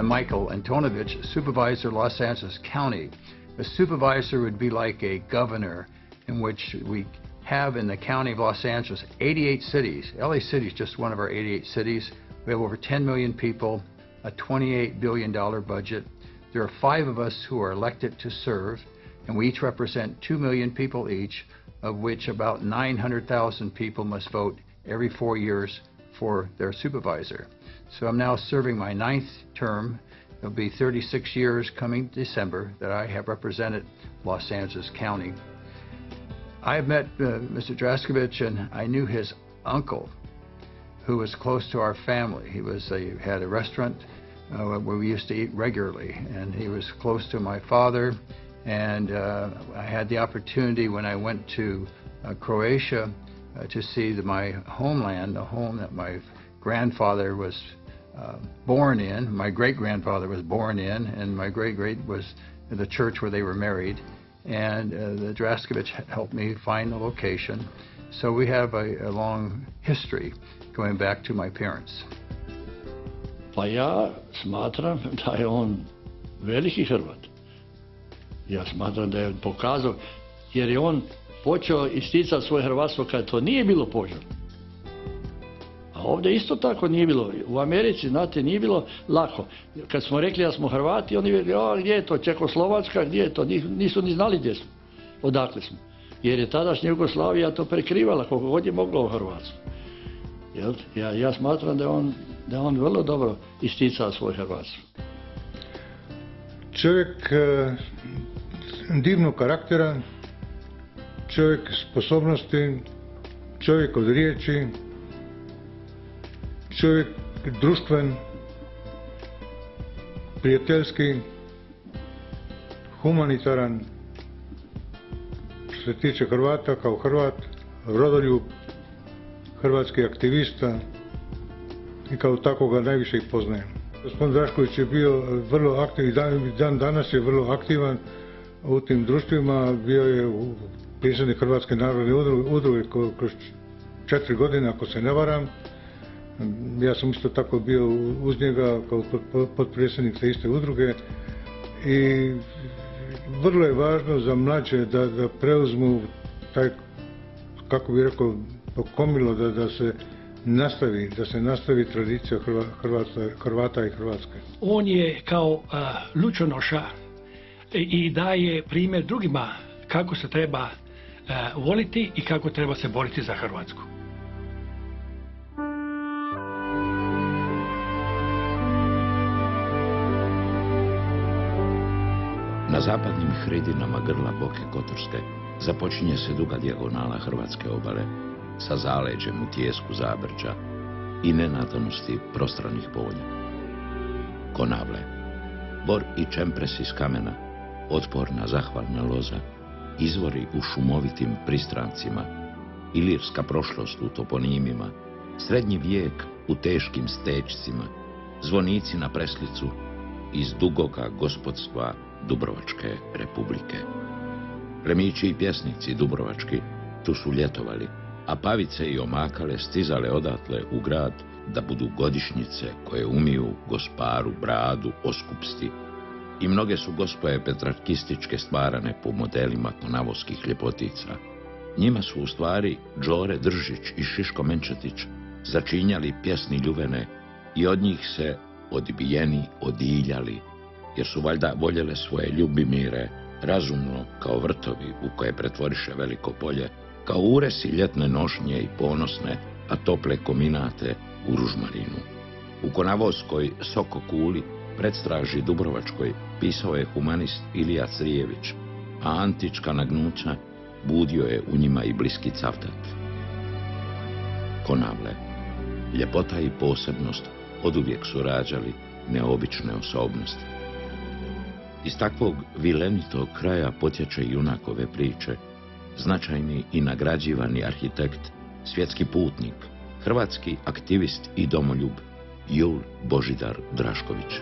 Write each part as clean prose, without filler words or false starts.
I'm Michael Antonovich, supervisor, Los Angeles County. A supervisor would be like a governor, in which we have in the county of Los Angeles 88 cities. LA City is just one of our 88 cities. We have over 10 million people, a $28 billion budget. There are 5 of us who are elected to serve, and we each represent 2 million people each, of which about 900,000 people must vote every 4 years for their supervisor. So I'm now serving my 9th term. It'll be 36 years coming December that I have represented Los Angeles County. I have met Mr. Draskevich, and I knew his uncle, who was close to our family. He had a restaurant where we used to eat regularly, and he was close to my father. And I had the opportunity when I went to Croatia to see my homeland, the home that my grandfather was born in, my great-grandfather was born in, and my great-great was the church where they were married. And the Draskevich helped me find the location. So we have a long history going back to my parents. Pa ja smatram da je on veliki Hrvat. Ja smatram da je pokazao, jer je on počeo isticati svoje hrvatstvo kad to nije bilo poželjno. A ovdje isto tako nije bilo. U Americi, znate, nije bilo lako. Kad smo rekli da smo Hrvati, oni rekli, gdje je to, Čekoslovačka, gdje je to, nisu ni znali gdje smo, odakle smo. Jer je tadašnja Jugoslavija to prekrivala koliko god je moglo u Hrvatsku. Ja smatram da je on vrlo dobro isticao svoj hrvatstvo. Čovjek divnog karaktera, čovjek sposobnosti, čovjek od riječi, čovjek društven, prijateljski, humanitaran, što se tiče Hrvata kao Hrvat, rodoljub, hrvatski aktivista i kao tako ga najviše i poznajem. Gospodin Drašković je bio vrlo aktivan, dan danas je vrlo aktivan u tim društvima, bio je predsjednik Hrvatske narodne udruge kroz 4 godine, ako se ne varam. Ja sam isto tako bio uz njega kao potpredsjednik te iste udruge i vrlo je važno za mlađe da preuzmu taj, kako bih rekao, pokomilo da se nastavi tradicija Hrvata i Hrvatske. On je kao lučonoša i daje primjer drugima kako se treba voliti i kako treba se boriti za Hrvatsku. Na zapadnim hridinama grla Boke Kotorske započinje se duga dijagonala hrvatske obale sa zaleđem u tijesku Zabrđa i nenadanosti prostranih polja. Konavle, bor i čempres iz kamena, otporna zahvalna loza, izvori u šumovitim pristrancima, ilirska prošlost u toponimima, srednji vijek u teškim stečcima, zvonici na preslicu iz dugoga gospodstva Dubrovačke republike. Plemići i pjesnici dubrovački tu su ljetovali, a pavice i omakale stizale odatle u grad da budu godišnjice koje umiju gosparu bradu oskupsti. I mnoge su gospoje petrarkističke stvarane po modelima konavovskih ljepotica. Njima su u stvari Đore Držić i Šiško Menčetić začinjali pjesni ljuvene i od njih se odbijeni odiljali, jer su valjda voljele svoje ljubimire razumno kao vrtovi u koje pretvoriše veliko polje, kao uresi ljetne nošnje i ponosne, a tople kominate u ružmarinu. U konavoskoj Sokokuli, predstraži Dubrovačkoj, pisao je humanist Ilija Crijević, a antička nagnuća budio je u njima i bliski Cavtat. Konavle, ljepota i posebnost oduvijek su rađali neobične osobnosti. Iz takvog vilenitog kraja potječe junak ove priče, značajni i nagrađivani arhitekt, svjetski putnik, hrvatski aktivist i domoljub Jul Božidar Drašković.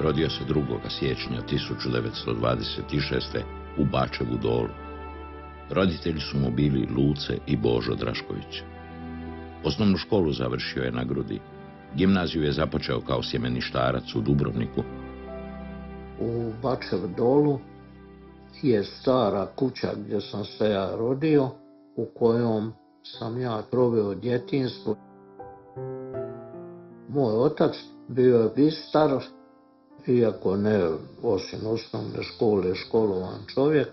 Rodio se 2. siječnja 1926. u Bačevu Dolu. Roditelji su mu bili Luce i Božo Drašković. Osnovnu školu završio je na Grudi, Gimnaziju je započeo kao sjemeništarac u Dubrovniku. U Bačev Dolu je stara kuća gdje sam se ja rodio, u kojom sam ja proveo djetinjstvo. Moj otac bio je bistar, iako ne osim osnovne škole školovan čovjek,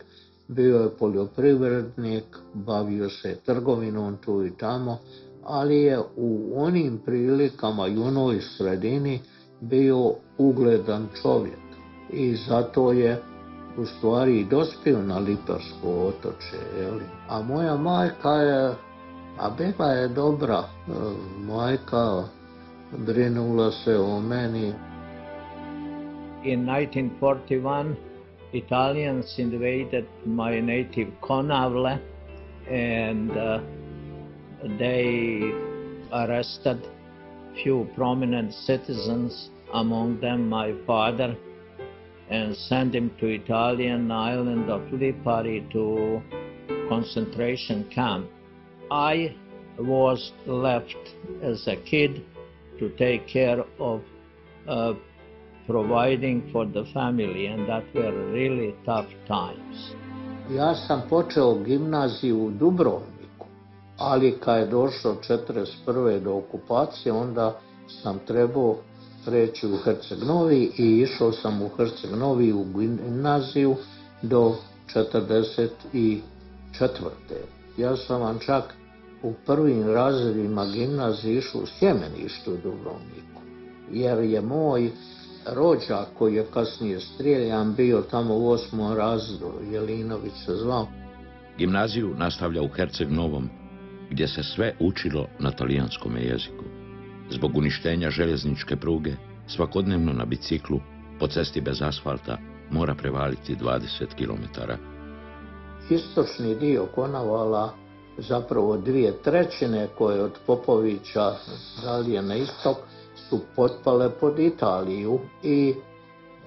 bio je poljoprivrednik, bavio se trgovinom tu i tamo, ali je u onim prilikama i u onoj sredini bio ugledan čovjek. I zato je u stvari i dospio na Liparsko otoče. Jeli? A moja majka je, a beba je dobra, majka brinula se o meni. In 1941, Italians invaded my native Konavle and they arrested few prominent citizens, among them my father, and sent him to Italian island of Lipari to concentration camp. I was left as a kid to take care of providing for the family, and that were really tough times. Ja sam počeo gimnaziju u Dubrovniku, ali kad je došlo 1941. do okupacije, onda sam trebao preći u Herceg Novi i išao sam u Herceg Novi u gimnaziju do 1944. Ja sam vam čak u prvim razredima gimnazije išao u Sjemeništu u Dubrovniku, jer je moj rođak koji je kasnije strijeljan bio tamo u 8. razredu, Jelinović se zvao. Gimnaziju nastavlja u Herceg Novom, gdje se sve učilo na talijanskom jeziku. Zbog uništenja željezničke pruge, svakodnevno na biciklu, po cesti bez asfalta, mora prevaliti 20 km. Istočni dio Konavala, zapravo 2/3 koje od Popovića dalje na istok, su potpale pod Italiju i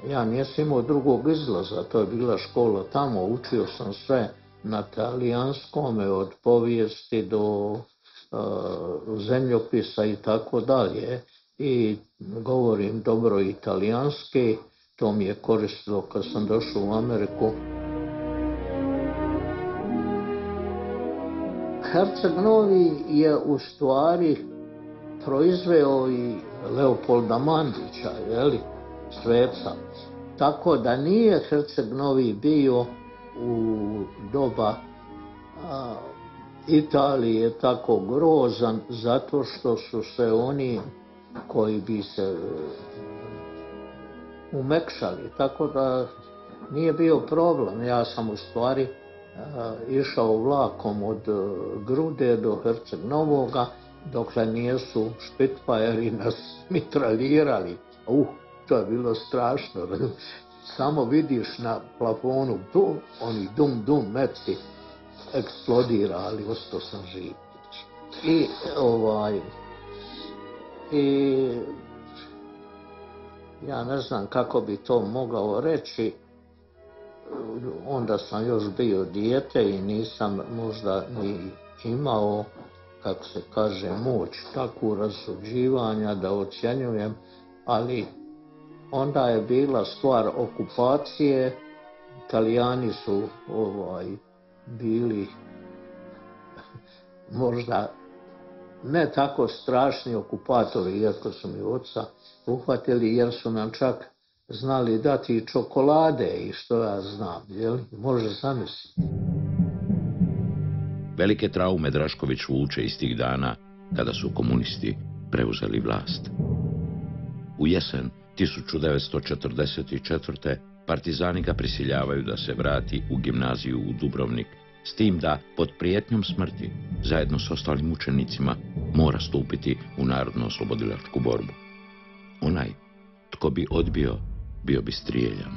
ja nisam imao drugog izlaza, to je bila škola tamo, učio sam sve na talijanskome, od povijesti do zemljopisa i tako dalje, i govorim dobro italijanski, to mi je koristilo kad sam došao u Ameriku. Herceg Novi je u stvari proizveo i Leopolda Mandića, sveca. Tako da nije Herceg Novi bio u doba Italije tako grozan, zato što su se oni koji bi se umekšali, tako da nije bio problem. Ja sam u stvari išao vlakom od Grude do Herceg Novoga, dokle nijesu špitfajeri nas mitraljirali. To je bilo strašno. Samo vidiš na plafonu oni dum meci eksplodira, ali ostao sam živ. I ja ne znam kako bi to mogao reći, onda sam još bio dijete i nisam možda ni imao, kako se kaže, moć takvu rasuđivanja da ocjenjujem, ali onda je bila stvar okupacije. Italijani su bili možda ne tako strašni okupatori, iako su mi oca uhvatili, jer su nam čak znali dati i čokolade i što ja znam, može zamisliti. Velike traume Drašković vuče iz tih dana kada su komunisti preuzeli vlast. U jesen 1944. partizani ga prisiljavaju da se vrati u gimnaziju u Dubrovnik, s tim da, pod prijetnjom smrti, zajedno s ostalim učenicima, mora stupiti u narodno-oslobodilačku borbu. Onaj tko bi odbio, bio bi strijeljan.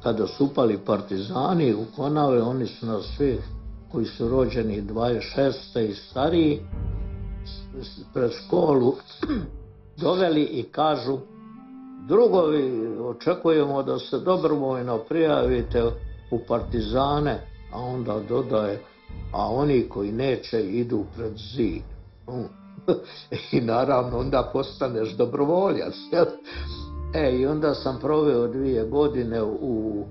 Kada su upali partizani u Konave, oni su nas svi koji su rođeni 26. i stariji pred školu doveli i kažu: drugovi, očekujemo da se dobrovoljno prijavite u partizane, a onda dodaje: a oni koji neće idu pred zid. I naravno onda postaneš dobrovoljac. I onda sam proveo 2 godine u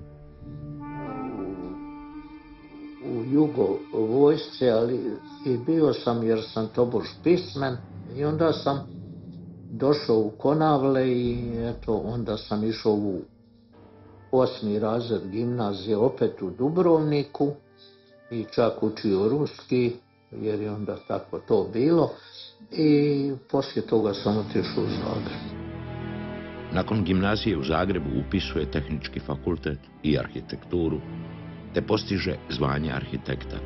jugo vojsci, ali i bio sam jer sam tobož pismen, i onda sam došao u Konavle i eto, onda sam išao u 8. razred gimnazije opet u Dubrovniku i čak učio ruski, jer je onda tako to bilo, i poslije toga sam otišao u Zagreb. Nakon gimnazije u Zagrebu upisuje tehnički fakultet i arhitekturu, te postiže zvanje arhitekta.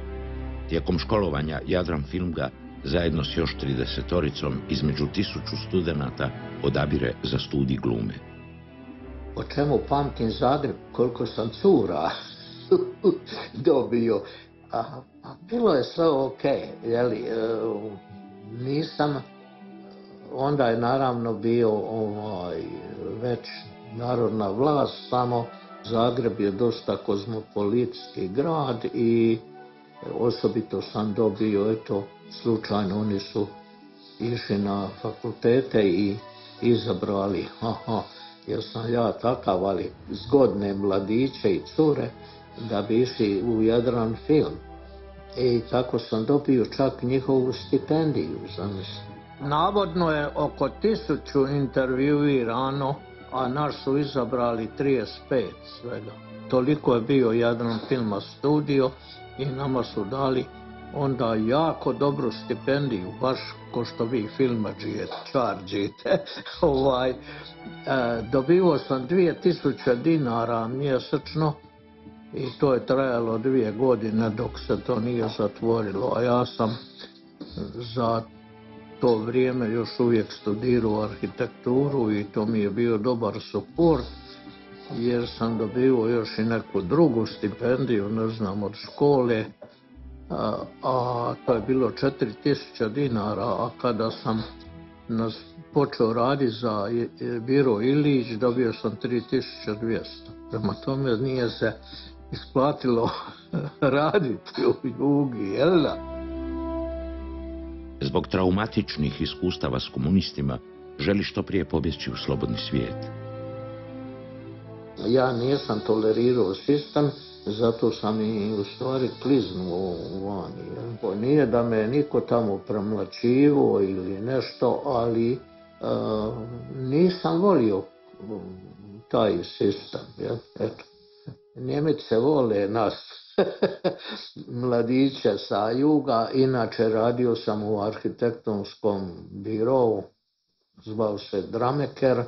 Tijekom školovanja Jadran Film ga, zajedno s još 30-oricom, između 1000 studenata, odabire za studij glume. Po čemu pamtim Zagreb, koliko sam cura dobio. Bilo je sve okej, jeli, nisam, onda je naravno bio već narodna vlast, samo Zagreb je dosta kozmopolitski grad i osobito sam dobio, eto, slučajno oni su išli na fakultete i izabrali, jer sam ja takav, ali zgodne mladiće i cure, da bi išli u Jadran Film. I tako sam dobio čak njihovu stipendiju, zamislim. Navodno je oko 1000 intervjuirano, a naš su izabrali 35 svega. Toliko je bio Jadran Filma studio i nama su dali onda jako dobru stipendiju, baš ko što vi filmadžije čarđite. Dobivao sam 2000 dinara mjesečno i to je trajalo 2 godine dok se to nije zatvorilo, a ja sam za to vrijeme još uvijek studirao arhitekturu i to mi je bio dobar suport, jer sam dobio još i neku drugu stipendiju, ne znam, od škole, a to je bilo 4000 dinara, a kada sam počeo raditi za biro Ilić, dobio sam 3200. Prema tome nije se isplatilo raditi u Jugi, jel da? Zbog traumatičnih iskustava s komunistima želi što prije pobjeći u slobodni svijet. Ja nisam tolerirao sistem, zato sam i u stvari kliznuo vani. Nije da me niko tamo premlaćivao ili nešto, ali nisam volio taj sistem. Eto. Njemice vole nas, mladiće sa juga. Inače radio sam u arhitektonskom birovu, zvao se Drameker.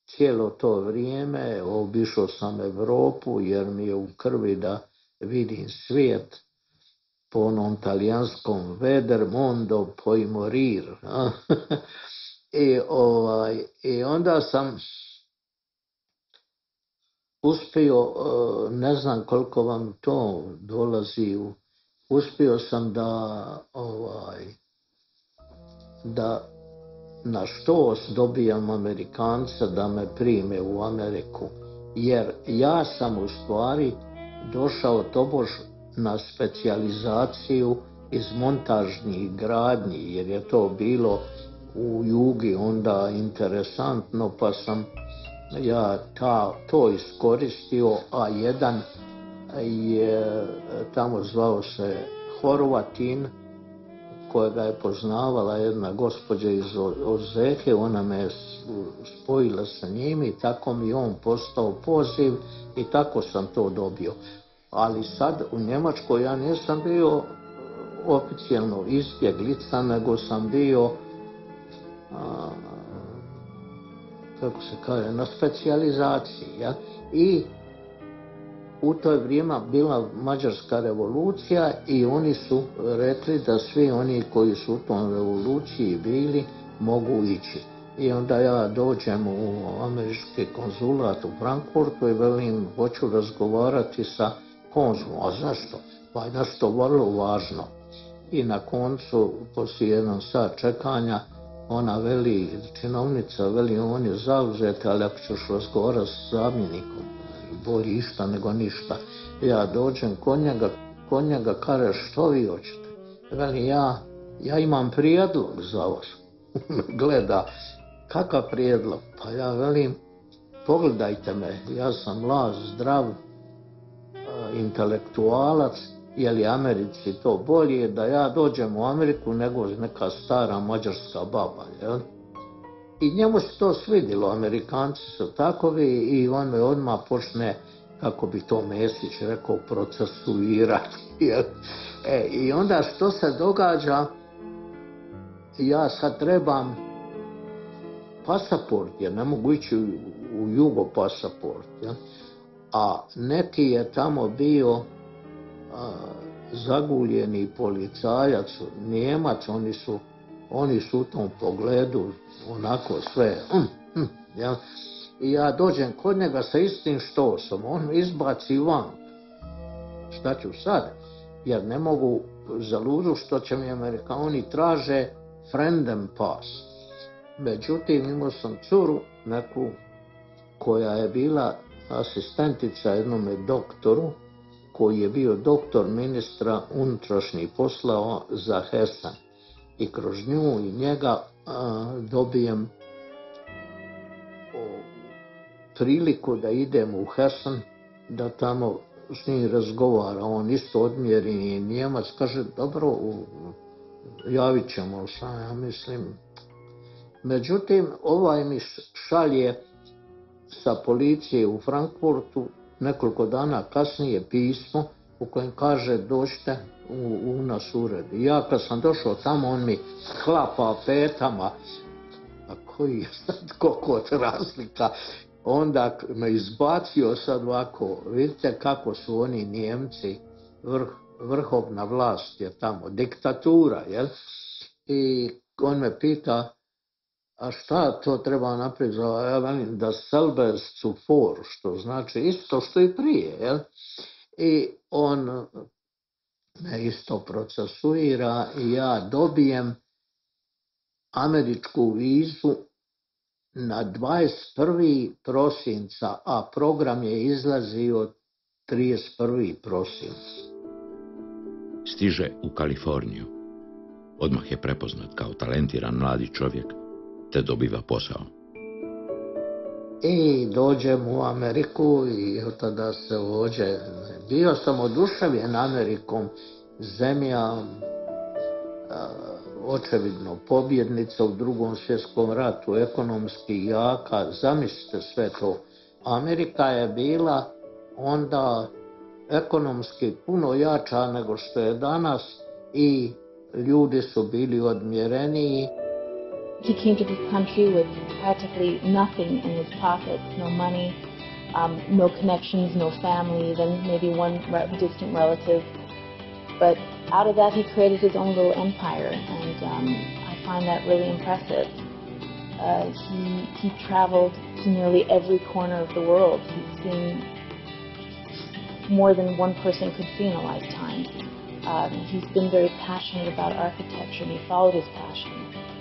Cijelo to vrijeme obišao sam Europu jer mi je u krvi da vidim svijet po onom talijanskom veder mondo poi morir. I onda sam uspio, ne znam koliko vam to dolazi, uspio sam da na štos dobijam Amerikanca da me prime u Ameriku, jer ja sam u stvari došao tobož na specijalizaciju iz montažnih gradnji, jer je to bilo u Jugi onda interesantno, pa sam ja to iskoristio, a jedan je tamo zvao se Horvatin, kojega je poznavala jedna gospođa iz Ozehe, ona me spojila sa njim i tako mi on postao poziv i tako sam to dobio. Ali sad u Njemačkoj ja nisam bio oficijalno izbjeglica, nego sam bio kako se kaže, na specijalizaciji. Ja? I u to vrijeme bila Mađarska revolucija i oni su rekli da svi oni koji su u tom revoluciji bili mogu ići. I onda ja dođem u američki konzulat u Frankfurtu i velim, hoću razgovarati sa konzulom. A zašto? Pa je nešto vrlo važno. I na koncu, poslije 1 sat čekanja, ona veli, činovnica veli, on je zauzet, ali ako ćeš razgovarati s zamjenikom, bolje išta nego ništa. Ja dođem kod njega, kaže, što vi hoćete? Veli, ja ja imam prijedlog za vas. Gleda, kakav prijedlog? Pa ja velim, pogledajte me, ja sam mlad, zdrav, intelektualac, je li Americi to bolje da ja dođem u Ameriku nego neka stara mađarska baba, jel? I njemu se to svidilo, Amerikanci su takovi i on me odmah počne, kako bi to Mesić rekao, procesuirati. I onda što se događa, ja sad trebam pasaport, jer ne mogu ići u jugo pasaport, jel? A neki je tamo bio zaguljeni policajac, Njemac, oni su u tom pogledu onako sve, jel? I ja dođem kod njega sa istim štosom, on izbaci van. Šta ću sad? Jer ne mogu za ludu što će mi Amerikani traže friendem pass. Međutim, imao sam curu, neku koja je bila asistentica jednome doktoru, koji je bio doktor ministra unutrašnjih poslova za Hessen. I kroz nju i njega dobijem priliku da idem u Hessen, da tamo s njim razgovara. On isto odmjereni Njemac, kaže, dobro, javit ćemo se, ja mislim. Međutim, ovaj mi šalje sa policije u Frankfurtu nekoliko dana kasnije pismo u kojem kaže dođite u nas ured. I ja kad sam došao tamo, on mi hlapa petama, a koji je sad koliko razlika. Onda me izbacio sad ovako, vidite kako su oni Njemci, vrhovna vlast je tamo, diktatura, jel? I on me pita, a šta to treba napraviti? Ja velim da selbes zuvor, što znači isto što i prije, jel? I on me isto procesuira i ja dobijem američku vizu na 21. prosinca, a program je izlazio 31. prosinca. Stiže u Kaliforniju. Odmah je prepoznat kao talentiran mladi čovjek, te dobiva posao. I dođem u Ameriku i od tada se ovdje, bio sam oduševljen Amerikom, zemlja očevidno pobjednica u Drugom svjetskom ratu, ekonomski jaka, zamislite sve to. Amerika je bila onda ekonomski puno jača nego što je danas i ljudi su bili odmjereniji. He came to this country with practically nothing in his pockets, no money, no connections, no family, then maybe one distant relative. But out of that he created his own little empire, and I find that really impressive. He traveled to nearly every corner of the world. He's seen more than one person could see in a lifetime. He's been very passionate about architecture, and he followed his passion.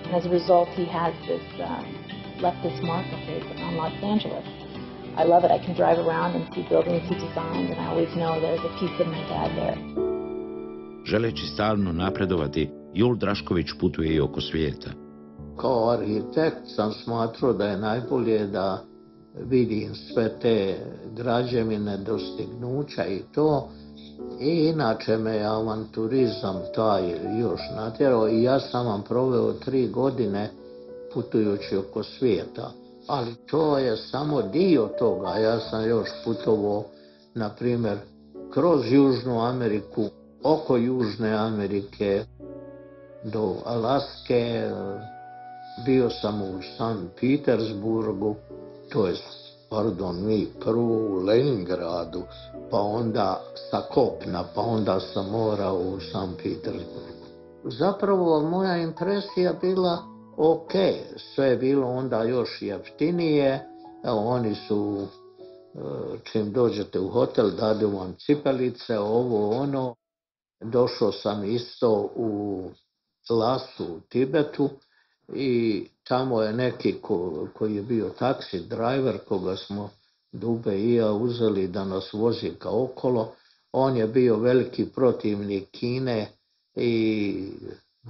And as a result, he has this, left this mark of his on Los Angeles. I love it. I can drive around and see buildings he designed, and I always know there's a piece of my dad there. Želeći stalno napredovati, Jul Drašković putuje i oko svijeta. Kao arhitekt sam smatrao da je najbolje da vidim sve te građevine, dostignuća i to. I inače me avanturizam taj još natjerao i ja sam vam proveo 3 godine putujući oko svijeta. Ali to je samo dio toga. Ja sam još putovao, na primjer, kroz Južnu Ameriku, oko Južne Amerike, do Alaske. Bio sam u San Petersburgu, to je, prvo u Leningradu, pa onda sa kopna, pa onda sa mora u San Petersburgu. Zapravo moja impresija bila ok, sve je bilo onda još jeftinije, evo oni su, čim dođete u hotel, dadu vam cipelice, ovo ono. Došao sam isto u Lasu u Tibetu i tamo je neki koji je bio taksi driver, koga smo Dube i ja uzeli da nas vozi kao okolo. On je bio veliki protivnik Kine i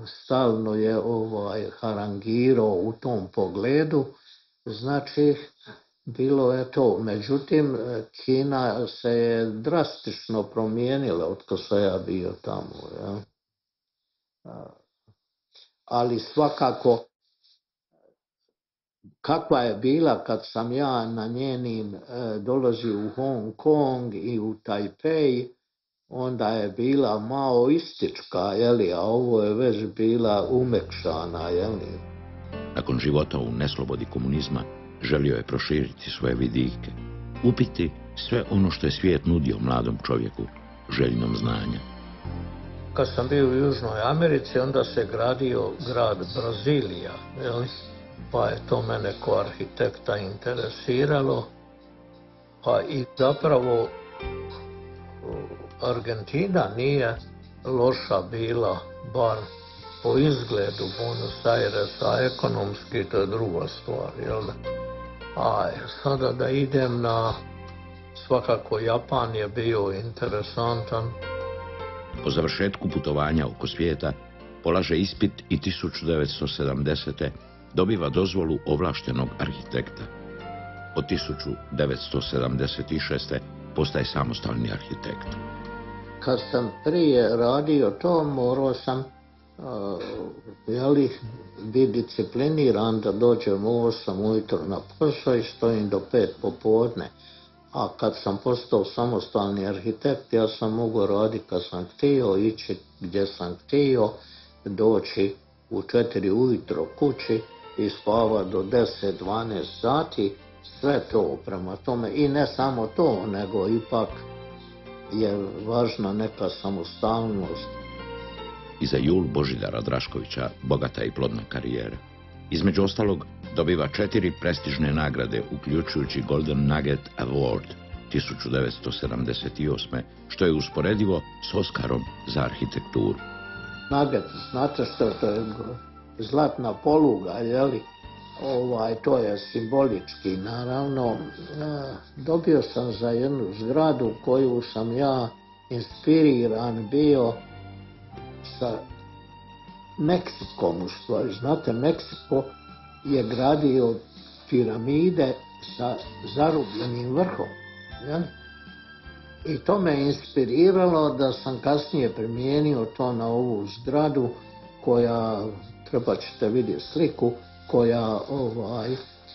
stalno je harangirao u tom pogledu, znači bilo je to. Međutim, Kina se je drastično promijenila od ko sam ja bio tamo. Ja. Ali svakako, kakva je bila kad sam ja na njenim dolazio u Hong Kong i u Tajpej, onda je bila maoistička, a ovo je već bila umekšana. Nakon života u neslobodi komunizma, želio je proširiti svoje vidike, upiti sve ono što je svijet nudio mladom čovjeku, željnom znanja. Kad sam bio u Južnoj Americi, onda se gradio grad Brazilija, pa je to mene ko arhitekta interesiralo, pa i zapravo Argentina nije loša bila, bar po izgledu Buenos Airesa, ekonomski to je druga stvar, A sada da idem na, svakako Japan je bio interesantan. Po završetku putovanja oko svijeta polaže ispit i 1970. dobiva dozvolu ovlaštenog arhitekta. Od 1976. postaje samostalni arhitekt. Kad sam prije radio to, morao sam biti discipliniran da dođem u 8 ujutro na posao i stojim do 5 popodne. A kad sam postao samostalni arhitekt, ja sam mogao raditi kad sam htio, ići gdje sam htio, doći u 4 ujutro kući i spavati do 10-12 sati, sve to prema tome. I ne samo to, nego ipak je važna neka samostalnost. Iza Jul Božidara Draškovića bogata i plodna karijera. Između ostalog, dobiva 4 prestižne nagrade, uključujući Golden Nugget Award 1978. što je usporedivo s Oskarom za arhitekturu. Nugget, znate što to je? Zlatna poluga, to je simbolički, naravno. Dobio sam za jednu zgradu koju sam ja inspiriran bio sa Meksikom u stvari. Znate, Meksiko je gradio piramide sa zarubljenim vrhom. I to me inspiriralo da sam kasnije primijenio to na ovu zgradu koja, treba ćete vidjeti sliku, koja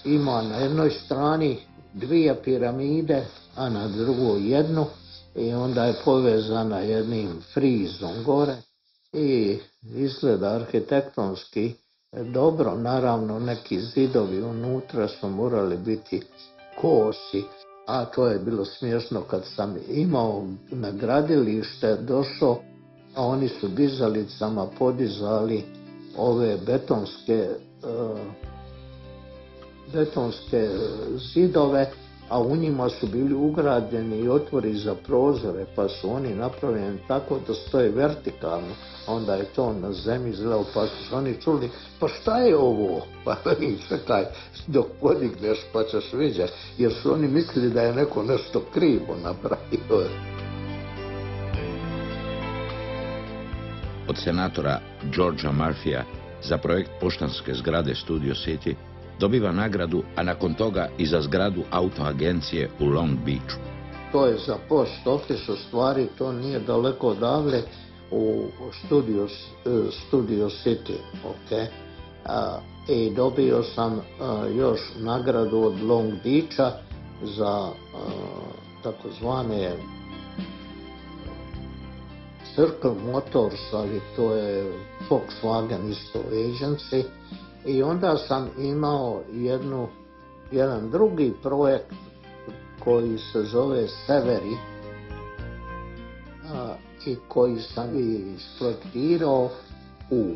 ima na jednoj strani 2 piramide, a na drugoj jednu, i onda je povezana jednim frizom gore i izgleda arhitektonski dobro. Naravno, neki zidovi unutra su morali biti kosi, a to je bilo smiješno kad sam imao na gradilište došao, a oni su dizalicama podizali ove betonske zidove, a u njima su bili ugrađeni otvori za prozore, pa su oni napravljeni tako da stoje vertikalno. Onda je to na zemlji izgledalo, pa su oni čuli, pa šta je ovo? Pa čekaj, dok podigneš pa ćeš vidjeti, jer su oni mislili da je neko nešto krivo napravio. Od senatora Georgea Murphyja za projekt poštanske zgrade Studio City dobiva nagradu, a nakon toga i za zgradu autoagencije u Long Beachu. To je za post office, u stvari to nije daleko odavle, u Studio City. I dobio sam još nagradu od Long Beacha za takozvane Circle Motors, ali to je Volkswagen isto agency. I onda sam imao jedan drugi projekt koji se zove Severi i koji sam isprojektirao u,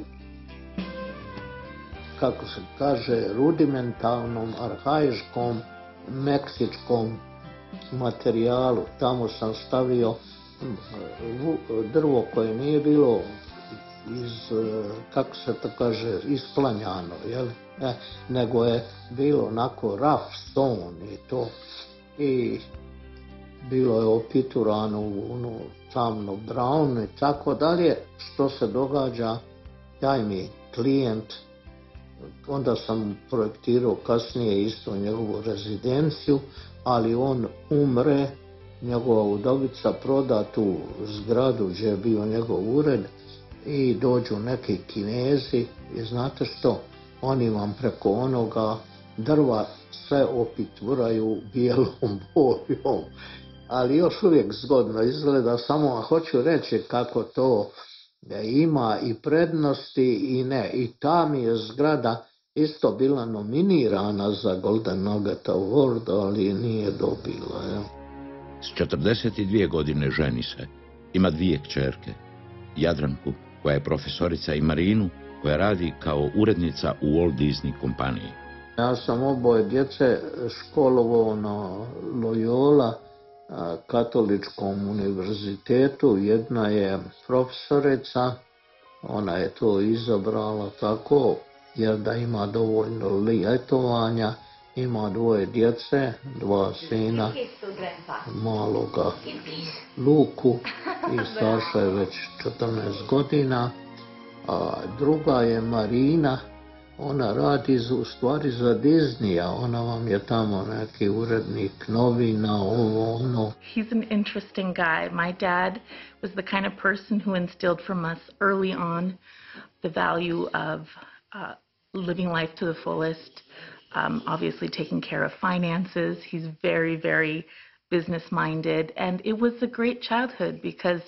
kako se kaže, rudimentalnom, arhaičkom, meksičkom materijalu. Tamo sam stavio drvo koje nije bilo kako se to kaže, isplanjano, nego je bilo onako rough stone i to. I bilo je opiturano u tamno brown i tako dalje, što se događa taj mi klijent, onda sam projektirao kasnije isto njegovu rezidenciju, ali on umre, njegova udovica proda tu zgradu gdje je bio njegov ured i dođu neki Kinezi i znate što, oni vam preko onoga drva sve opitvraju bijelom bojom, ali još uvijek zgodno izgleda, samo hoću reći kako to ima i prednosti i ne. I ta mi je zgrada isto bila nominirana za Golden Nugget Award, ali nije dobila. Ja. S 42 godine ženi se. Ima 2 kćerke. Jadranku, koja je profesorica, i Marinu, koja radi kao urednica u Walt Disney kompaniji. Ja sam oboje djece školovao na Loyola katoličkom univerzitetu. Jedna je profesorica, ona je to izabrala tako jer da ima dovoljno ljetovanja, ima 2 djece, 2 sina, maloga Luku i Saša je već 14 godina, a druga je Marina. Ona radi u stvari za Disneya, ona vam je tamo neki urednik novina, ovo, ono. He's an interesting guy. My dad was the kind of person who instilled from us early on the value of living life to the fullest, obviously taking care of finances. He's very, very business-minded, and it was a great childhood because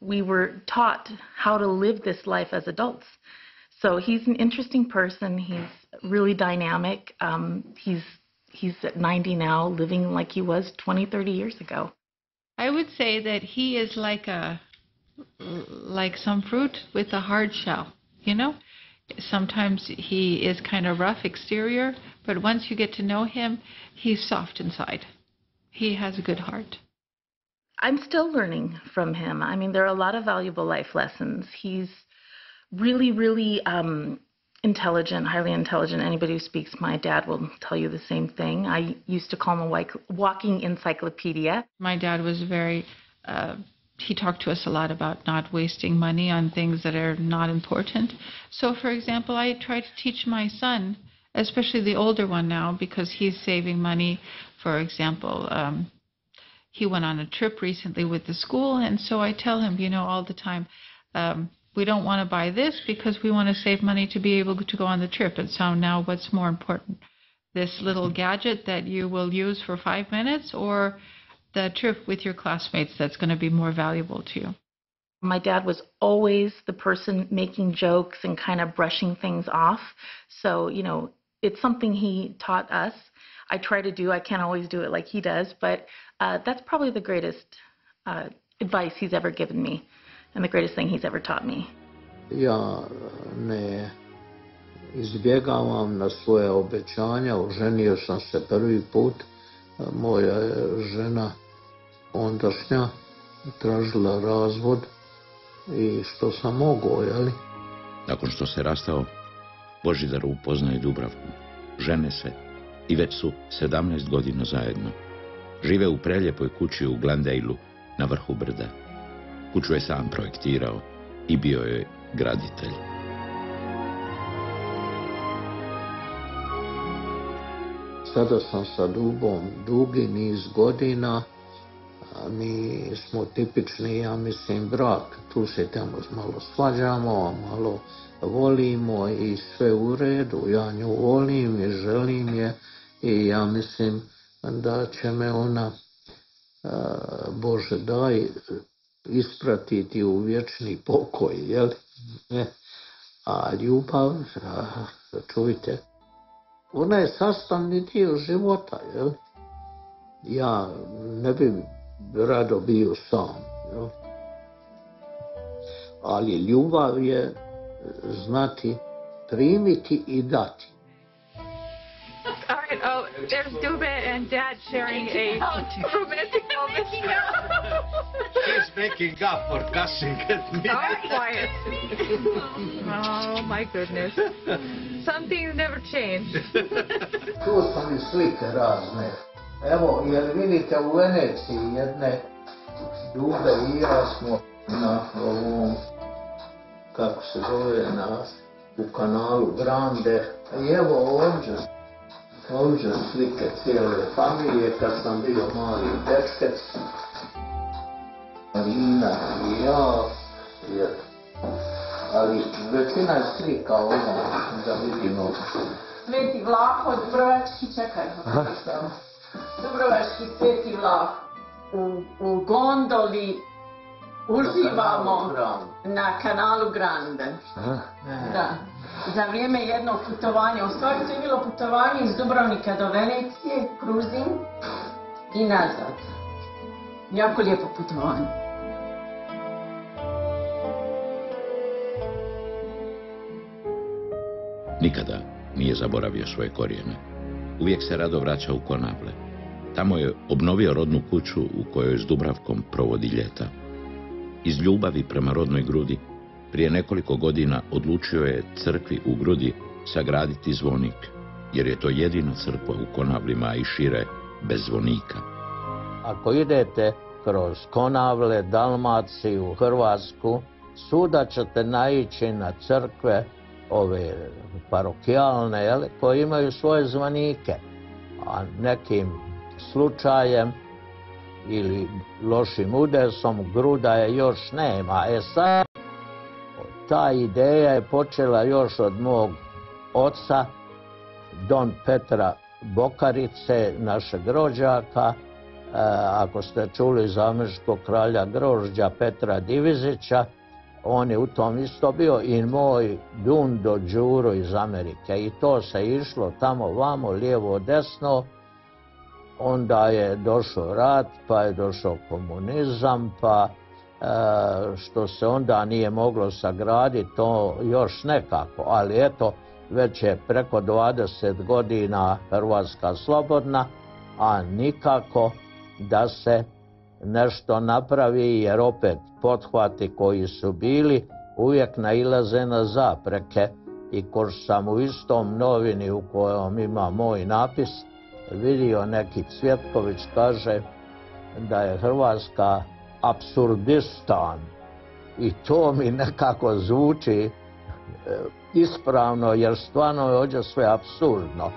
we were taught how to live this life as adults. So he's an interesting person. He's really dynamic. He's at 90 now, living like he was 20, 30 years ago. I would say that he is like some fruit with a hard shell, you know? Sometimes he is kind of rough exterior, but once you get to know him, he's soft inside. He has a good heart. I'm still learning from him. I mean, there are a lot of valuable life lessons. He's really, really intelligent, highly intelligent. Anybody who speaks my dad will tell you the same thing. I used to call him a walking encyclopedia. My dad was very, he talked to us a lot about not wasting money on things that are not important. So, for example, I try to teach my son, especially the older one now, because he's saving money. For example, he went on a trip recently with the school, and so I tell him, you know, all the time, we don't want to buy this because we want to save money to be able to go on the trip. And so now what's more important? This little gadget that you will use for 5 minutes, or the trip with your classmates that's going to be more valuable to you? My dad was always the person making jokes and kind of brushing things off. So, you know, it's something he taught us. I try to do. I can't always do it like he does, but that's probably the greatest advice he's ever given me. And the greatest thing he's ever taught me. Ja ne izbjegavam na svoje obećanja. Oženio sam se prvi put. Moja je žena ondašnja tražila razvod i što sam mogao, jeli? Nakon što se rastao, Božidar upoznaje Dubravku. Žene se i već su 17 godina zajedno. Žive u prelijepoj kući u Glendale-u na vrhu brda. Kuću je sam projektirao i bio je graditelj. Sada sam sa Dubom dugi niz godina. Mi smo tipični, ja mislim, brak. Tu se tamo malo svađamo, malo volimo i sve u redu. Ja nju volim i želim je i ja mislim da će me ona, Bože daj, ispratiti u vječni pokoj, jel? A ljubav, čujte, ona je sastavni dio života, jel? Ja ne bi rado bio sam, jel? Ali ljubav je znati primiti i dati. All right, oh, there's Dube and Dad sharing a romantic moment. She's making up for cussing at me. Oh, quiet. Oh, my goodness. Some things never change. Čuo sam i slike razne. Evo, jer vidite u Veneciji jedne Dube i ja smo na ovom kako se zove, u kanalu Grande. I evo ovdje slike cijele familije kad sam bio mali dečkec. Marina i ja, ali većina je slika ovo, da vidimo. Sveti Vlaho, Dubrovački, čekaj. Dubrovački Sveti Vlaho. U gondoli uživamo na kanalu Grande. Da. Za vrijeme jednog putovanja, u stvari to je bilo putovanje iz Dubrovnika do Venecije, kruzim i nazad. Jako lijepo putovanje. Nikada nije zaboravio svoje korijene. Uvijek se rado vraća u Konavle. Tamo je obnovio rodnu kuću u kojoj s Dubravkom provodi ljeta. Iz ljubavi prema rodnoj Grudi, prije nekoliko godina odlučio je crkvi u Grudi sagraditi zvonik, jer je to jedina crkva u Konavlima i šire bez zvonika. Ako idete kroz Konavle, Dalmaciju, Hrvatsku, svuda ćete naići na crkve, ove parokijalne, koje imaju svoje zvonike, a nekim slučajem ili lošim udesom Gruda je još nema. Sad, ta ideja je počela još od mog oca, Don Petra Bokarice, našeg rođaka. Ako ste čuli za američkog kralja grožđa Petra Divizića, on je u tom isto bio, i moj Dundo Đuro iz Amerike. I to se išlo tamo vamo, lijevo, desno. Onda je došao rat, pa je došao komunizam, pa što se onda nije moglo sagraditi, to još nekako. Ali eto, već je preko 20 godina Hrvatska slobodna, a nikako da se nešto napravi, jer opet pothvati koji su bili uvijek nailaze na zapreke. I ko sam u istom novini u kojom ima moj napis vidio neki Cvjetković kaže da je Hrvatska apsurdistan, i to mi nekako zvuči ispravno, jer stvarno je ovdje sve apsurdno.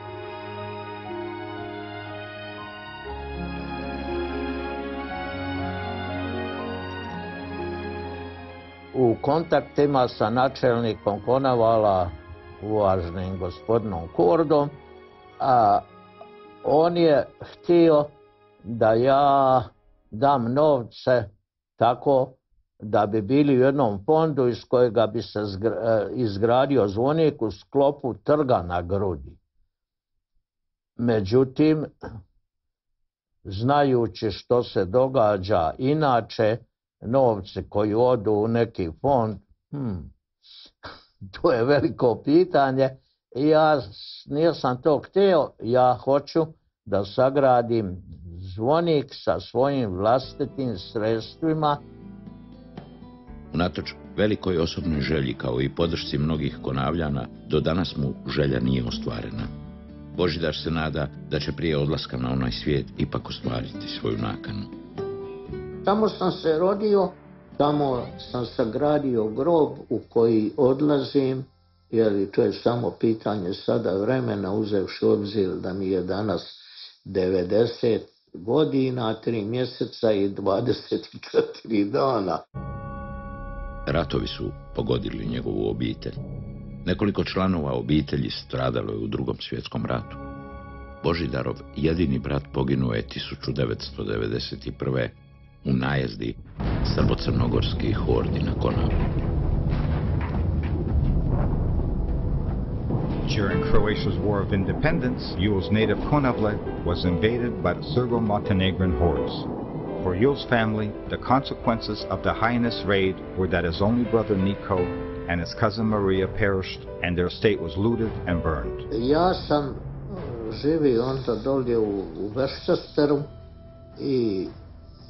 U kontaktima sa načelnikom Konavala, uvaženim gospodinom Kordom, on je htio da ja dam novce tako da bi bili u jednom fondu iz kojega bi se izgradio zvonik u sklopu trga na Grudi. Međutim, znajući što se događa inače, novci koji odu u neki fond, to je veliko pitanje. Ja nisam to htio, ja hoću da sagradim zvonik sa svojim vlastitim sredstvima. Unatoč velikoj osobnoj želji kao i podršci mnogih Konavljana, do danas mu želja nije ostvarena. Božidar se nada da će prije odlaska na onaj svijet ipak ostvariti svoju nakanu. Tamo sam se rodio, tamo sam sagradio grob u koji odlazim, jer to je samo pitanje sada vremena, uzevši obzir da mi je danas 90 godina, 3 mjeseca i 24 dana. Ratovi su pogodili njegovu obitelj. Nekoliko članova obitelji stradalo je u Drugom svjetskom ratu. Božidarov jedini brat poginuo je 1991. u najezdi srbo-crnogorskih hordi na Konavle. During Croatia's War of Independence, Yule's native Konavle was invaded by the Serbo-Montenegrin hordes. For Yule's family, the consequences of the Highness raid were that his only brother Niko and his cousin Maria perished, and their estate was looted and burned. Ja sam živio onda dolje u Westchesteru i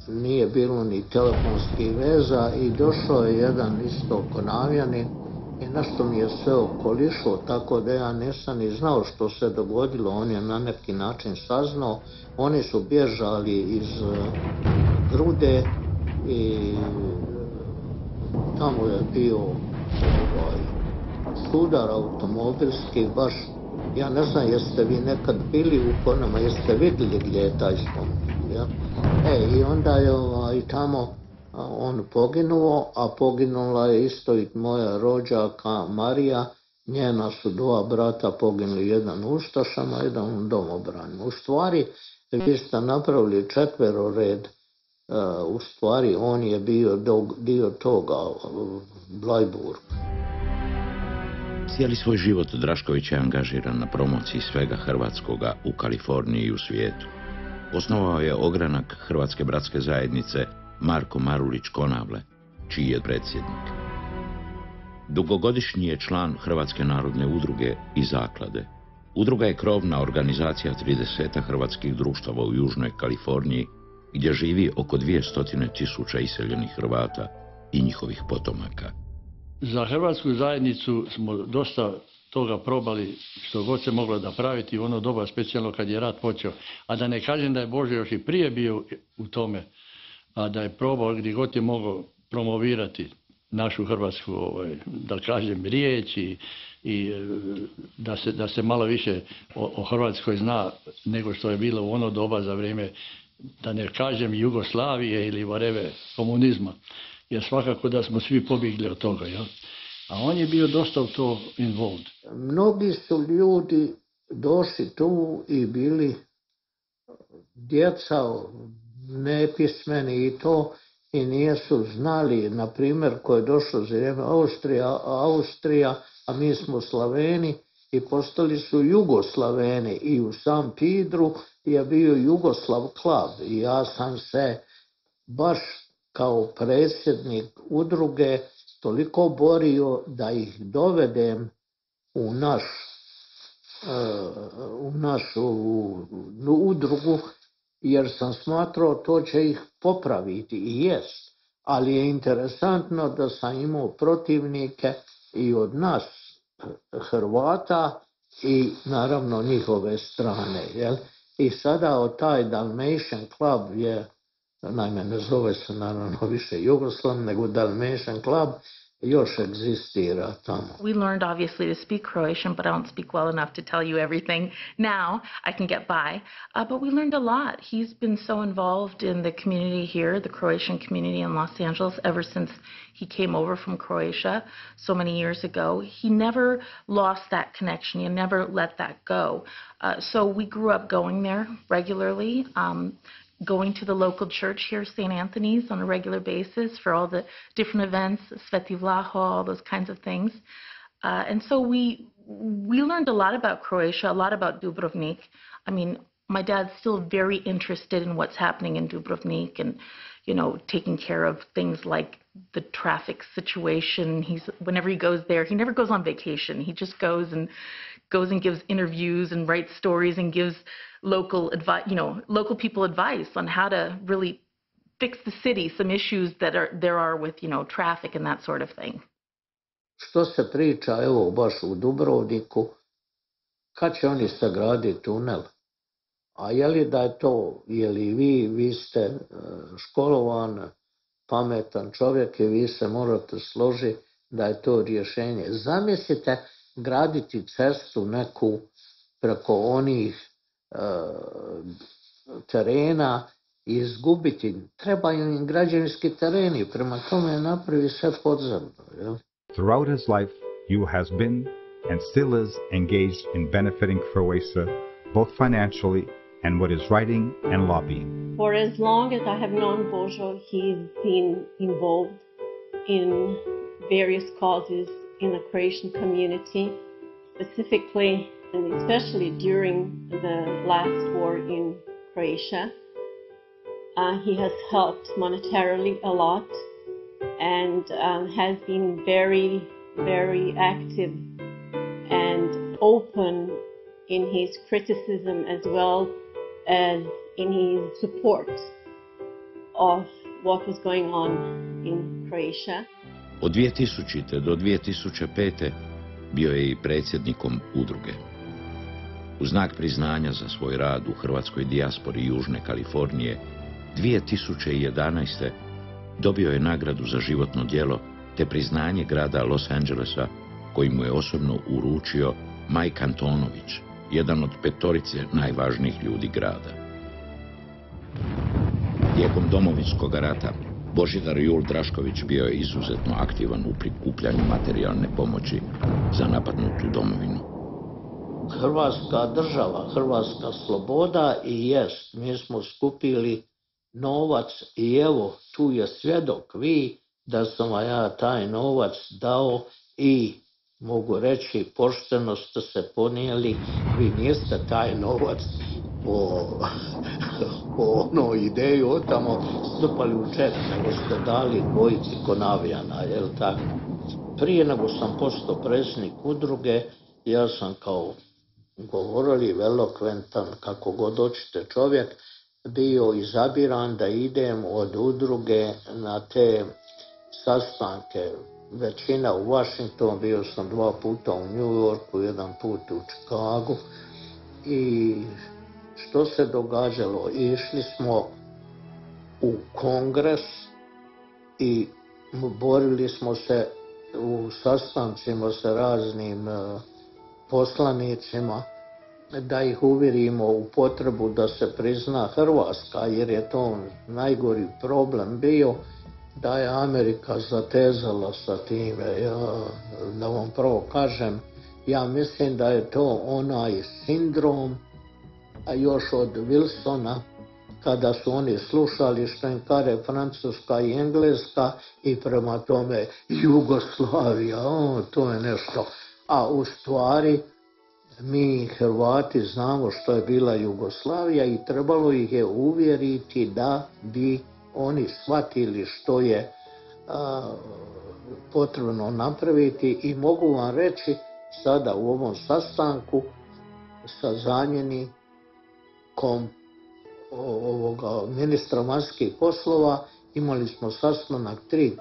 nije bilo ni telefonskih veza, i došao je jedan isto Konavljanin i nešto mi je sve okolišao, tako da ja nisam ni znao što se dogodilo. On je na neki način saznao. Oni su bježali iz Grude i tamo je bio sudar automobilskih baš. Ja ne znam, jeste vi nekad bili u Konama, jeste vidjeli gdje je taj spomenik, ja? I onda je tamo on poginuo, a poginula je isto i moja rođaka Marija. Njena su dva brata poginuli, jedan u ustašama, jedan u domobranju. U stvari, vi ste napravili četverored, u stvari on je bio dio toga, Blajburg. Cijeli svoj život Drašković je angažiran na promociji svega hrvatskoga u Kaliforniji i u svijetu. Osnovao je ogranak Hrvatske bratske zajednice Marko Marulić Konavle, čiji je predsjednik. Dugogodišnji je član Hrvatske narodne udruge i zaklade. Udruga je krovna organizacija 30 hrvatskih društava u Južnoj Kaliforniji, gdje živi oko 200.000 iseljenih Hrvata i njihovih potomaka. Za Hrvatsku zajednicu smo dosta toga probali što god se moglo napraviti u ono doba, specijalno kad je rat počeo. A da ne kažem da je Bože još i prije bio u tome, a da je probao gdje god je mogao promovirati našu hrvatsku, da kažem, riječ i da se malo više o Hrvatskoj zna nego što je bilo u ono doba za vrijeme, da ne kažem, Jugoslavije ili whatever, komunizma. Jer svakako da smo svi pobjegli od toga, ja? A on je bio dosta u to involved. Mnogi su ljudi došli tu i bili djeca nepismeni i to, i nisu znali, na primjer, ko je došlo za vrijeme Austrija, a mi smo Slaveni, i postali su Jugoslaveni, i u San Pedru je bio Jugoslav klub, i ja sam se baš kao predsjednik udruge toliko borio da ih dovedem u našu udrugu, jer sam smatrao to će ih popraviti, i jest. Ali je interesantno da sam imao protivnike i od nas Hrvata i naravno njihove strane. Jel? I sada taj Dalmatian Club je, naime ne zove se naravno više Jugoslav, nego Dalmatian Club, još egzistira tamo. We learned obviously to speak Croatian, but I don't speak well enough to tell you everything. Now I can get by, but we learned a lot. He's been so involved in the community here, the Croatian community in Los Angeles, ever since he came over from Croatia so many years ago. He never lost that connection. He never let that go. So we grew up going there regularly. Going to the local church here, St. Anthony's, on a regular basis for all the different events, Sveti Vlaho, all those kinds of things. And so we learned a lot about Croatia, a lot about Dubrovnik. I mean, my dad's still very interested in what's happening in Dubrovnik and, you know, taking care of things like the traffic situation. Whenever he goes there, he never goes on vacation. He just goes and gives interviews and writes stories and gives local people advice on how to really fix the city, some issues that there are with, traffic and that sort of thing. Što se priča, evo, baš u Dubrovniku, kad će oni sagraditi tunel? A je li da je to, je li vi ste školovan, pametan čovjek i vi se morate složiti da je to rješenje. Zamislite graditi cestu neku preko onih terena i izgubiti. Trebaju im građevinski tereni, prema tome napravi sve podzemno. Ja? Throughout his life, Hugh has been and still is engaged in benefiting Croatia, both financially and with his writing and lobbying. For as long as I have known Božo, he's been involved in various causes in the Croatian community, specifically and especially during the last war in Croatia. He has helped monetarily a lot and has been very, very active and open in his criticism as well as in his support of what was going on in Croatia. Od 2000. do 2005. bio je i predsjednikom udruge. U znak priznanja za svoj rad u hrvatskoj dijaspori Južne Kalifornije, 2011. dobio je nagradu za životno djelo te priznanje grada Los Angelesa, koji mu je osobno uručio Majk Antonović, jedan od 5 najvažnijih ljudi grada. Tijekom Domovinskog rata Božidar Jul Drašković bio je izuzetno aktivan u prikupljanju materijalne pomoći za napadnutu domovinu. Hrvatska država, hrvatska sloboda i jest. Mi smo skupili novac i evo, tu je svjedok vi da sam ja taj novac dao i mogu reći pošteno ste se ponijeli, vi niste taj novac po ono ideju od tamo strpali u džep, nego ste dali dvojici Konavijana, jel tako? Prije nego sam postao predsjednik udruge, ja sam kao govorili velokventan, kako god hoćete čovjek, bio izabiran da idem od udruge na te sastanke. Većina u Washingtonu, bio sam 2 puta u New Yorku, 1 put u Chicagu. I što se događalo? Išli smo u kongres i borili smo se u sastancima sa raznim poslanicima da ih uvjerimo u potrebu da se prizna Hrvatska, jer je to najgori problem bio da je Amerika zatezala sa time. Da vam prvo kažem, ja mislim da je to onaj sindrom, a još od Wilsona, kada su oni slušali što im kaže Francuska i Engleska i prema tome Jugoslavija, to je nešto. A u stvari mi Hrvati znamo što je bila Jugoslavija i trebalo ih je uvjeriti da bi oni shvatili što je potrebno napraviti i mogu vam reći sada u ovom sastanku sa zamjenikom ministra vanjskih poslova imali smo sastanak 3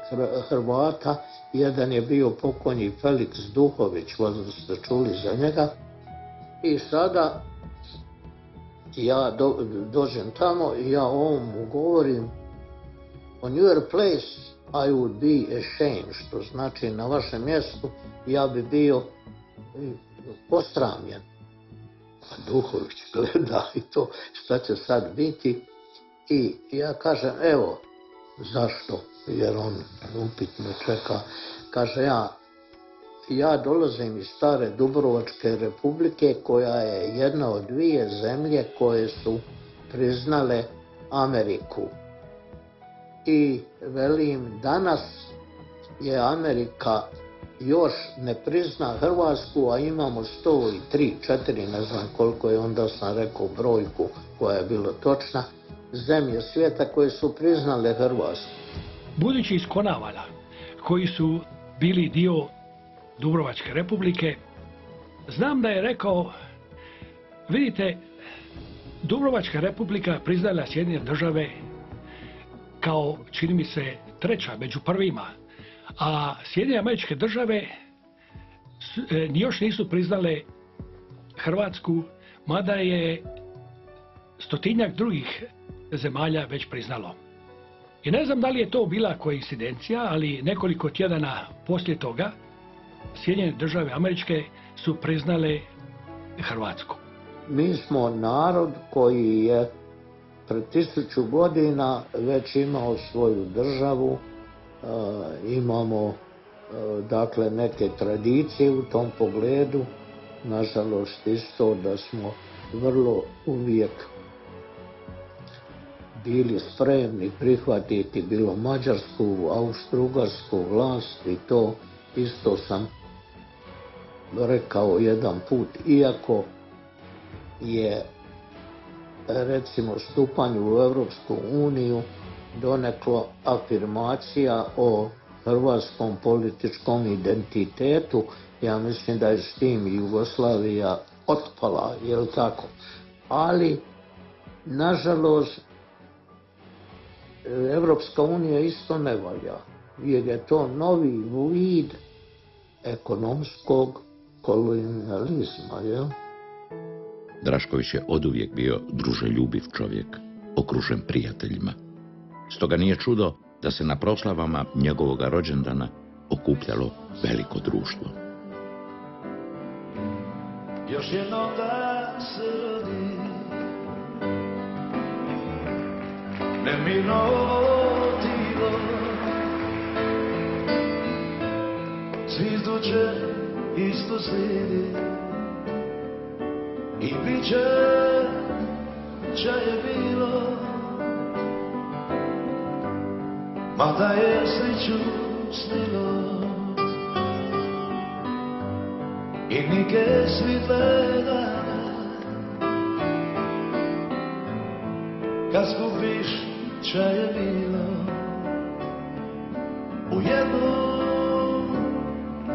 Hrvata, jedan je bio pokojni Feliks Duhović, valjda ste čuli za njega, i sada ja dođem tamo i ja ovom govorim on your place I would be ashamed, što znači na vašem mjestu ja bi bio posramljen. A Duhović gleda i to šta će sad biti i ja kažem evo zašto, jer on upitno čeka, kaže ja dolazim iz stare Dubrovačke republike koja je jedna od 2 zemlje koje su priznale Ameriku. I velim, danas je Amerika još ne prizna Hrvatsku, a imamo 103, 4, ne znam koliko je, onda sam rekao brojku koja je bila točna, zemlje svijeta koje su priznale Hrvatsku. Budući iz Konavala, koji su bili dio Dubrovačke republike, znam da je rekao, vidite, Dubrovačka republika priznala Sjedinjene države kao, čini mi se, 3. među prvima, a Sjedinjene Američke Države još nisu priznale Hrvatsku, mada je 100-tinjak drugih zemalja već priznalo. I ne znam da li je to bila koincidencija, ali nekoliko tjedana poslije toga Sjedinjene Države Američke su priznale Hrvatsku. Mi smo narod koji je pred 1000 godina već imao svoju državu, imamo dakle neke tradicije u tom pogledu, nažalost isto da smo vrlo uvijek bili spremni prihvatiti bilo mađarsku, austrougarsku vlast i to isto sam rekao jedan put, iako je recimo stupanje u Europsku uniju doneklo afirmacija o hrvatskom političkom identitetu, ja mislim da je s tim Jugoslavija otpala, jel tako? Ali, nažalost, Europska unija isto ne valja, jer je to novi vid ekonomskog kolonijalizma, jel? Drašković je oduvijek bio druželjubiv čovjek, okružen prijateljima. Stoga nije čudo da se na proslavama njegovoga rođendana okupljalo veliko društvo. još jednom da se rodi. Neminovilo zvizdu će isto slijedi i bit će ča je bilo, mada je sliču snilo i nike svitle dane. Kad skupiš ča je bilo u jednom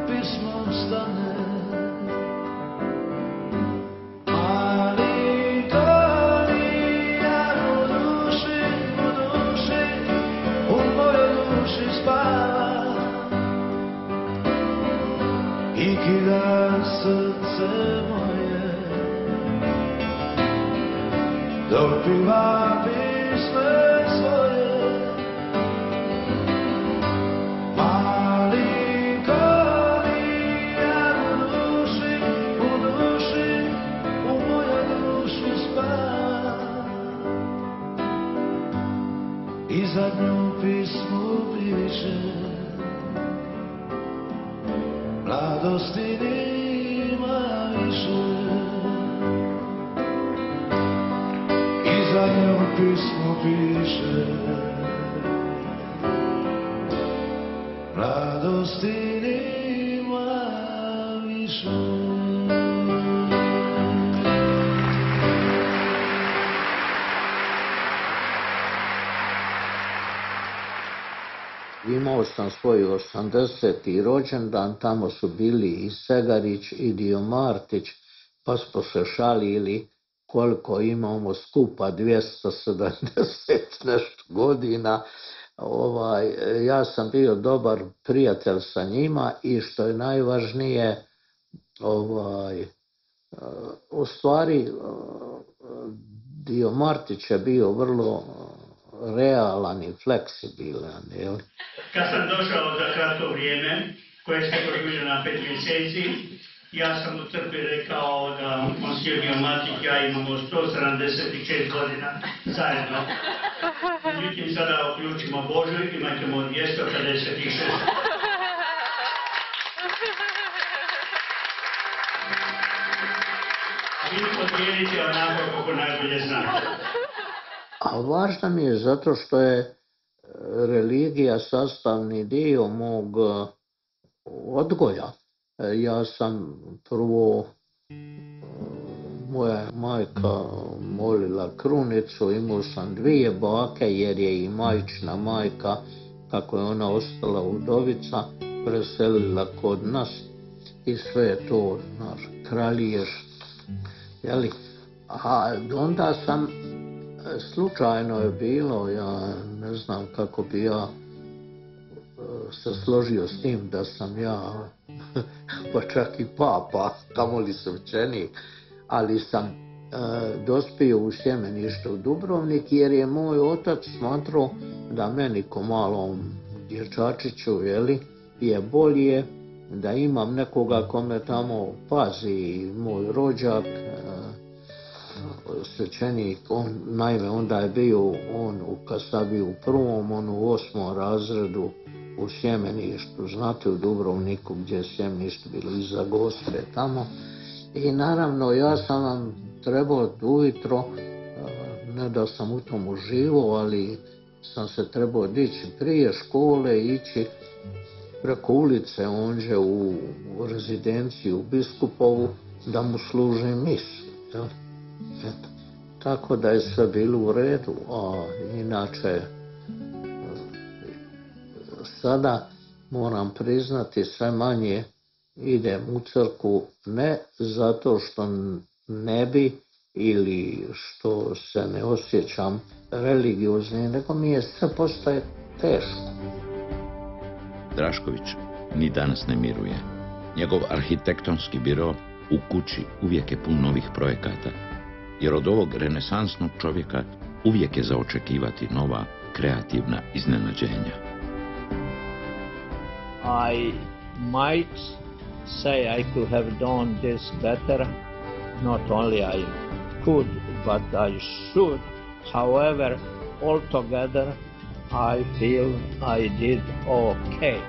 pismom stane. Ali konija u duši, u mojoj duši spava i kida srce moje dopiva pisme svoje. Mali konija u duši, u mojoj duši spava i zadnju pismu piše. Mladosti nima više i zadnju pismu piše. Mladosti nima više. Imao sam svoj 80. rođendan, tamo su bili i Segarić i Dio Martić, pa smo se šalili koliko imamo skupa, 270 nešto godina. Ja sam bio dobar prijatelj sa njima i što je najvažnije, u stvari Dio Martić je bio vrlo realan i fleksibilan. Jel? Kad sam došao za kratko vrijeme, koje ste produžili na 5 mjeseci, ja sam u crkvi rekao da monsignor Dio Martić i ja imamo 176 godina zajedno. Međutim, sada uključimo Božu, imat ćemo 256. Vi podijelite onako kako najbolje znate. A važno mi je zato što je religija sastavni dio mog odgoja. Ja sam prvo, moja majka molila krunicu, imao sam 2 bake jer je i majčina majka, kako je ona ostala udovica, preselila kod nas i sve je to kralješ. A onda sam, slučajno je bilo, ja ne znam kako bi ja se složio s tim da sam ja, pa čak i papa, kamoli svećenik, ali sam dospio u sjemenište u Dubrovnik jer je moj otac smatrao da meni ko malom dječačiću je bolje da imam nekoga kome tamo pazi, moj rođak, svećenik, naime onda je bio kad sam bio u prvom, on u 8. razredu u sjemeništu, znate u Dubrovniku gdje je sjemenište bilo iza Gospe tamo. I naravno ja sam vam trebao ujutro, ne da sam u tom uživao, ali sam se trebao dići prije škole i ići preko ulice onđe u rezidenciju Biskupovu da mu služim misu. Tako da je sve bilo u redu, a inače sada moram priznati sve manje idem u crkvu, ne zato što ne bi ili što se ne osjećam religiozni, nego mi je sve postaje teško. Drašković ni danas ne miruje. Njegov arhitektonski biro u kući uvijek je pun novih projekata, jer od ovog renesansnog čovjeka uvijek je za očekivati nova, kreativna iznenađenja. I might say I could have done this better, not only I could, but I should. However, altogether, I feel I did okay.